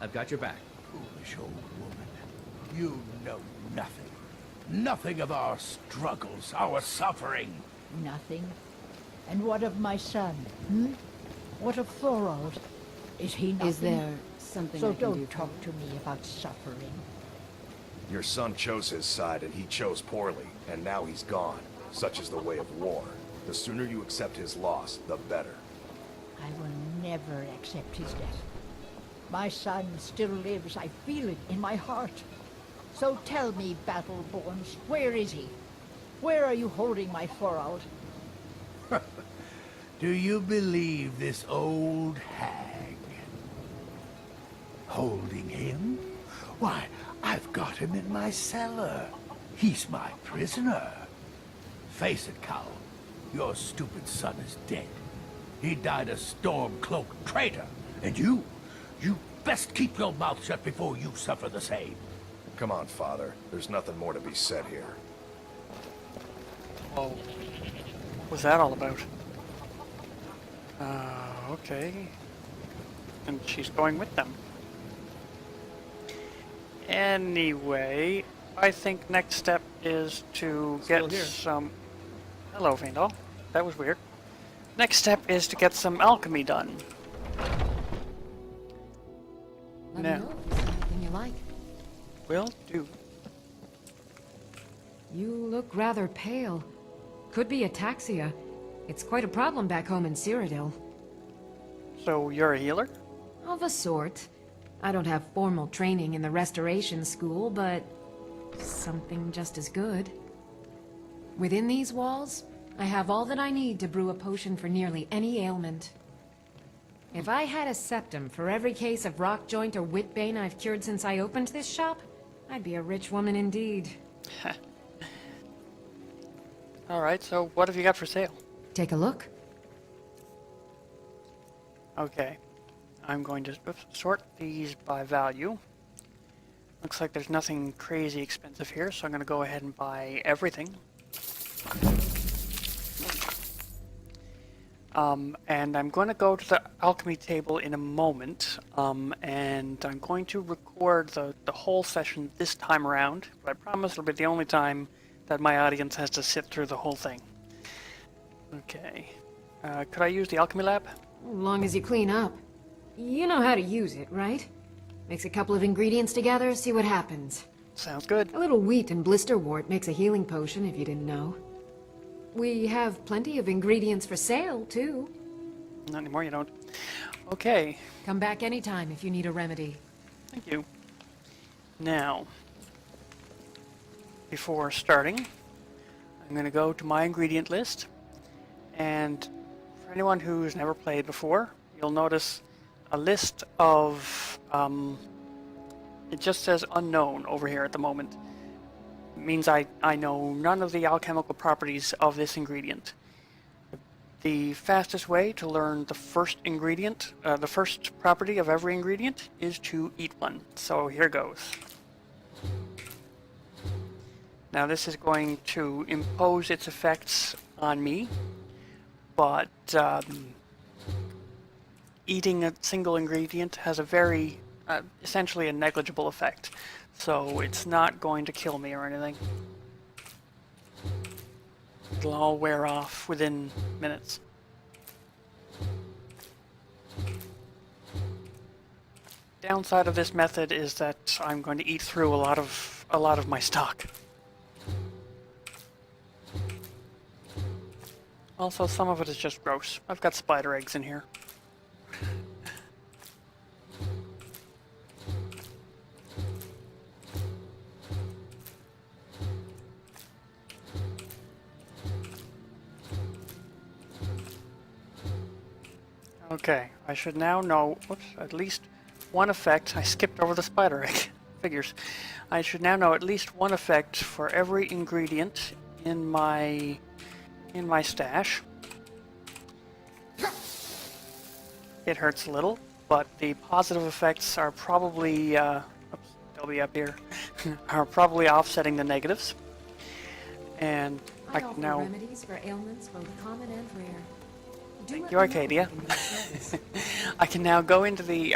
I've got your back. Foolish old woman. You know nothing. Nothing of our struggles, our suffering. Nothing. And what of my son? What of Thorold? Is he nothing? Is there something So I can don't do talk to me about suffering. Your son chose his side, and he chose poorly, and now he's gone. Such is the way of war. The sooner you accept his loss, the better. I will never accept his death. My son still lives. I feel it in my heart. So tell me, Battleborns, where is he? Where are you holding my Thorold? Do you believe this old hag? Holding him? Why, I've got him in my cellar. He's my prisoner. Face it, Cal. Your stupid son is dead. He died a storm-cloaked traitor. And you best keep your mouth shut before you suffer the same. Come on, Father. There's nothing more to be said here. Whoa. What was that all about? Okay. And she's going with them. Anyway, I think next step is to Still get here. some... Hello, Vindal. That was weird. Next step is to get some alchemy done. Let Now. me know if there's anything you like. Will do. You look rather pale. Could be ataxia. It's quite a problem back home in Cyrodiil. So, you're a healer? Of a sort. I don't have formal training in the restoration school, but something just as good. Within these walls, I have all that I need to brew a potion for nearly any ailment. If I had a septum for every case of rock joint or whitbane I've cured since I opened this shop, I'd be a rich woman indeed. Alright, so what have you got for sale? Take a look. Okay. I'm going to sort these by value. Looks like there's nothing crazy expensive here, so I'm going to go ahead and buy everything. And I'm going to go to the alchemy table in a moment, and I'm going to record the whole session this time around, but I promise it'll be the only time that my audience has to sit through the whole thing. Okay. Could I use the alchemy lab? As long as you clean up. You know how to use it, right? Mix a couple of ingredients together, see what happens. Sounds good. A little wheat and blisterwort makes a healing potion, if you didn't know. We have plenty of ingredients for sale, too. Not anymore, you don't. Okay. Come back anytime if you need a remedy. Thank you. Now, before starting, I'm going to go to my ingredient list, and for anyone who's never played before, you'll notice a list of, it just says unknown over here at the moment. It means I know none of the alchemical properties of this ingredient. The fastest way to learn the first ingredient, the first property of every ingredient, is to eat one. So here goes. Now this is going to impose its effects on me, but eating a single ingredient has a very, essentially a negligible effect. So it's not going to kill me or anything. It'll all wear off within minutes. Downside of this method is that I'm going to eat through a lot of my stock. Also, some of it is just gross. I've got spider eggs in here. Okay, I should now know, at least one effect. I skipped over the spider egg. Figures. I should now know at least one effect for every ingredient in my stash. It hurts a little, but the positive effects are probably, they'll be up here, are probably offsetting the negatives. And I can offer now... remedies for ailments both common and rare. Thank you, Arcadia. I can now go into the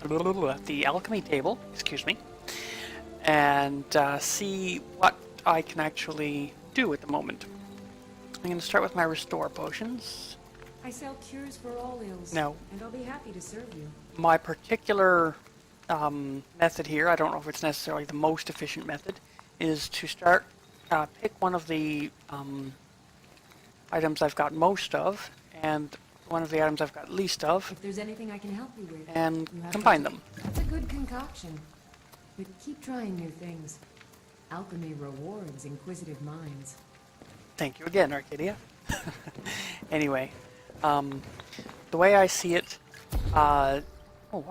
the alchemy table, excuse me, and see what I can actually do at the moment. I'm going to start with my restore potions. I sell cures for all ills. No. And I'll be happy to serve you. My particular method here, I don't know if it's necessarily the most efficient method, is to start, pick one of the items I've got most of, and one of the items I've got least of, If there's anything I can help you with, and you have combine to- them. That's a good concoction. But keep trying new things. Alchemy rewards inquisitive minds. Thank you again, Arcadia. Anyway, the way I see it, I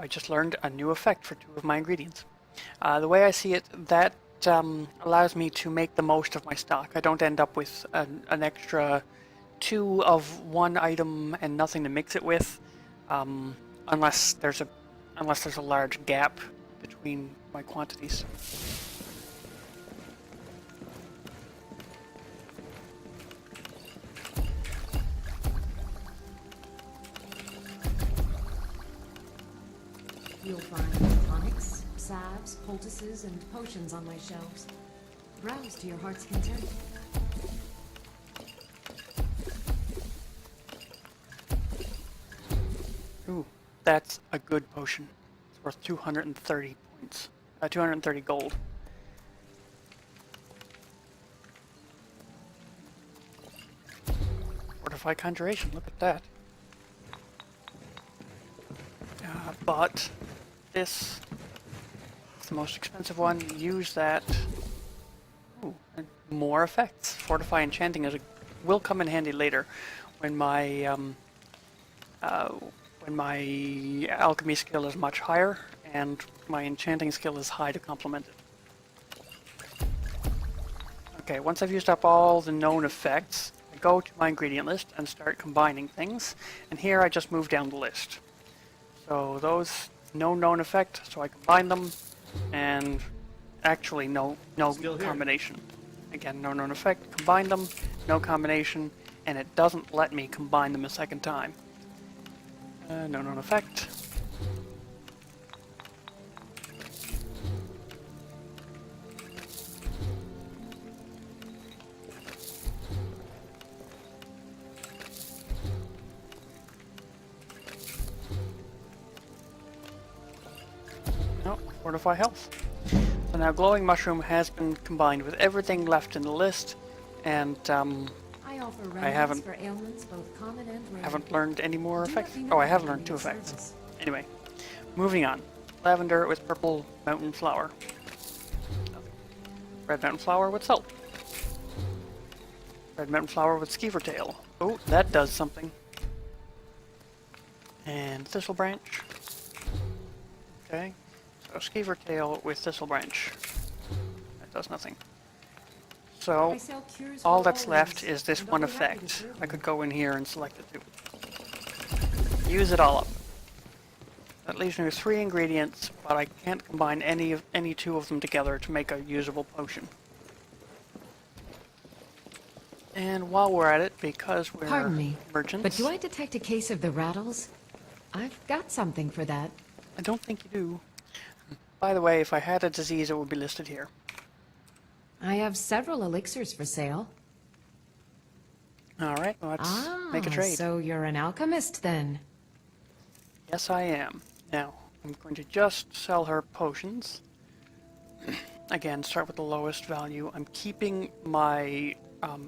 just learned a new effect for 2 of my ingredients. The way I see it, that allows me to make the most of my stock. I don't end up with an extra 2 of one item and nothing to mix it with, unless there's a large gap between my quantities. You'll find tonics, salves, poultices, and potions on my shelves. Browse to your heart's content. Ooh, that's a good potion. It's worth 230 points. 230 gold. Fortify Conjuration, look at that. But this is the most expensive one. Use that. Ooh, and more effects. Fortify Enchanting will come in handy later when my alchemy skill is much higher and my enchanting skill is high to complement it. Okay, once I've used up all the known effects, I go to my ingredient list and start combining things. And here I just move down the list. So those, no known effect, so I combine them, and actually no combination. Again, no known effect, combine them, no combination, and it doesn't let me combine them a second time. No known effect. No, fortify health. So now glowing mushroom has been combined with everything left in the list, and I offer I haven't- remedies for ailments both common and rare. haven't learned any more Do effects. let me Oh, know I if have you learned need 2 effects. service. Anyway, moving on. Lavender with purple mountain flower. Red mountain flower with salt. Red mountain flower with skeever tail. Oh, that does something. And thistle branch. Okay, so skeever tail with thistle branch. That does nothing. So I sell cures for all that's all left ills, is this and one I'll be happy to effect. serve I you. could go in here and select it too. Use it all up. That leaves me with 3 ingredients, but I can't combine any 2 of them together to make a usable potion. And while we're at it, because we're Pardon me, merchants, but do I detect a case of the rattles? I've got something for that. I don't think you do. By the way, if I had a disease, it would be listed here. I have several elixirs for sale. All right, well, let's make a trade. So you're an alchemist then? Yes, I am. Now, I'm going to just sell her potions. Again, start with the lowest value. I'm keeping my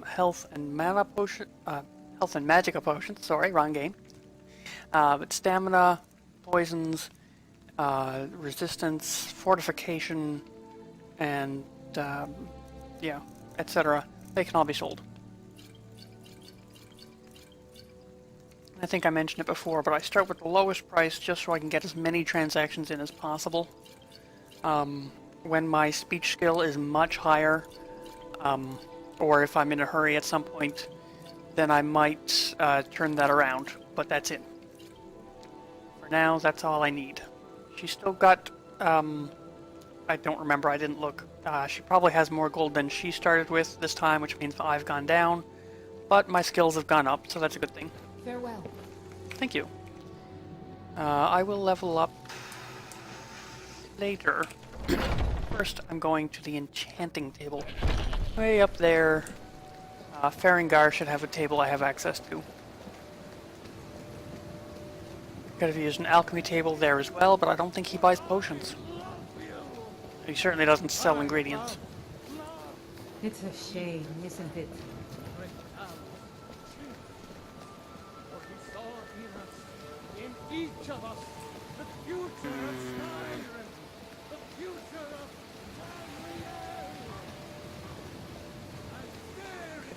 health and mana potion, health and magicka potions. Sorry, wrong game. But stamina, poisons, resistance, fortification, and yeah, etc. They can all be sold. I think I mentioned it before, but I start with the lowest price just so I can get as many transactions in as possible. When my speech skill is much higher, or if I'm in a hurry at some point, then I might turn that around, but that's it. For now, that's all I need. She's still got, I don't remember, I didn't look. She probably has more gold than she started with this time, which means I've gone down, but my skills have gone up, so that's a good thing. Farewell. Thank you. I will level up later. First, I'm going to the enchanting table. Way up there. Farengar should have a table I have access to. Could have used an alchemy table there as well, but I don't think he buys potions. He certainly doesn't sell ingredients. It's a shame, isn't it? In each of us, the future of Skyrim, the future of Tamriel. I dare it.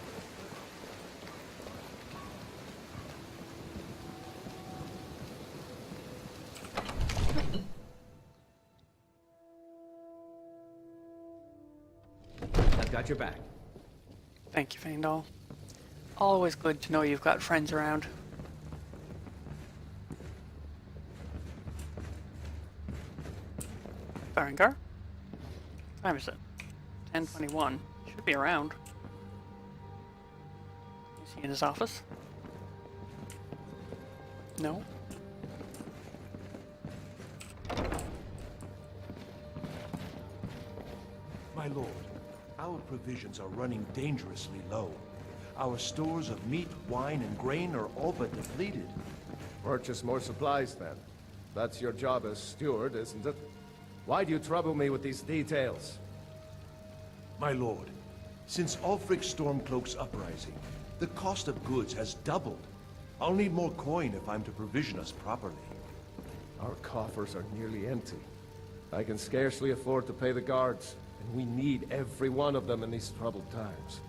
I've got your back. Thank you, Faendal. Always good to know you've got friends around. Farengar? What time is it? 10:21. Should be around. Is he in his office? No? My lord, our provisions are running dangerously low. Our stores of meat, wine, and grain are all but depleted. Purchase more supplies, then. That's your job as steward, isn't it? Why do you trouble me with these details? My lord, since Ulfric's Stormcloak's uprising, the cost of goods has doubled. I'll need more coin if I'm to provision us properly. Our coffers are nearly empty. I can scarcely afford to pay the guards, and we need every one of them in these troubled times.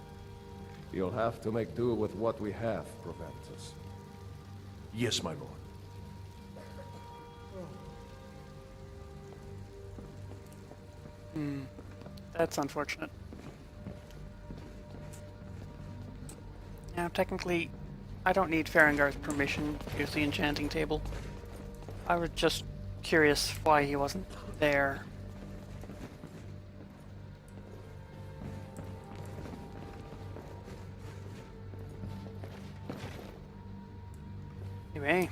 You'll have to make do with what we have, Proventus. Yes, my lord. That's unfortunate. Now, technically, I don't need Farengar's permission to use the enchanting table. I was just curious why he wasn't there. Anyway.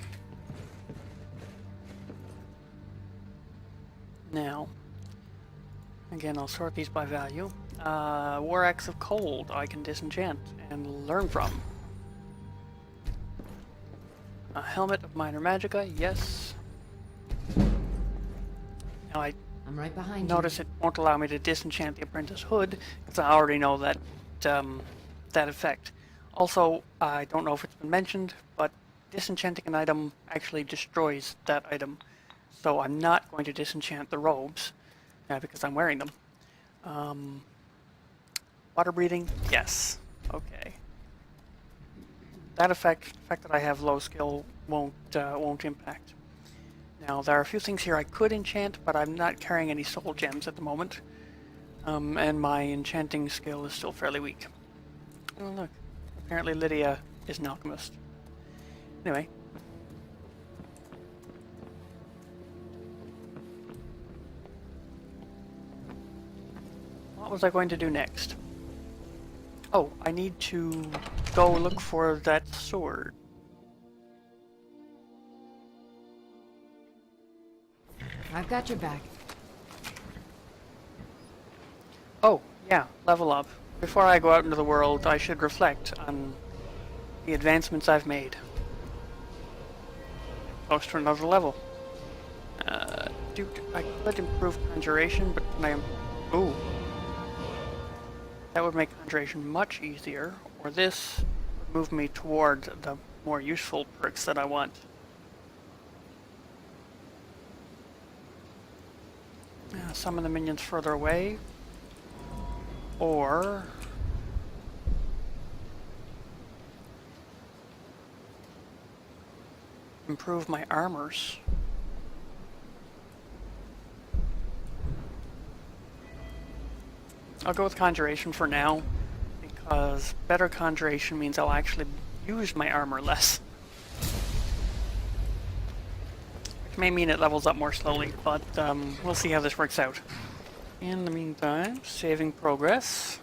Now, again, I'll sort these by value. War Axe of Cold I can disenchant and learn from. A Helmet of Minor Magicka, yes. Now I I'm right behind notice it won't allow me to disenchant the Apprentice Hood, because I already know that that effect. Also, I don't know if it's been mentioned, but disenchanting an item actually destroys that item. So I'm not going to disenchant the robes, because I'm wearing them. Water breathing, yes. Okay. That effect that I have low skill won't impact. Now there are a few things here I could enchant, but I'm not carrying any soul gems at the moment, and my enchanting skill is still fairly weak. Oh look, apparently Lydia is an alchemist. Anyway. What was I going to do next? Oh, I need to go look for that sword. I've got your back. Oh, yeah, level up. Before I go out into the world, I should reflect on the advancements I've made. Close to another level. Dude, I could improve conjuration, but can I... Ooh. That would make conjuration much easier, or this would move me toward the more useful perks that I want. Summon the minions further away, or improve my armors. I'll go with conjuration for now, because better conjuration means I'll actually use my armor less. Which may mean it levels up more slowly, but we'll see how this works out. In the meantime, saving progress.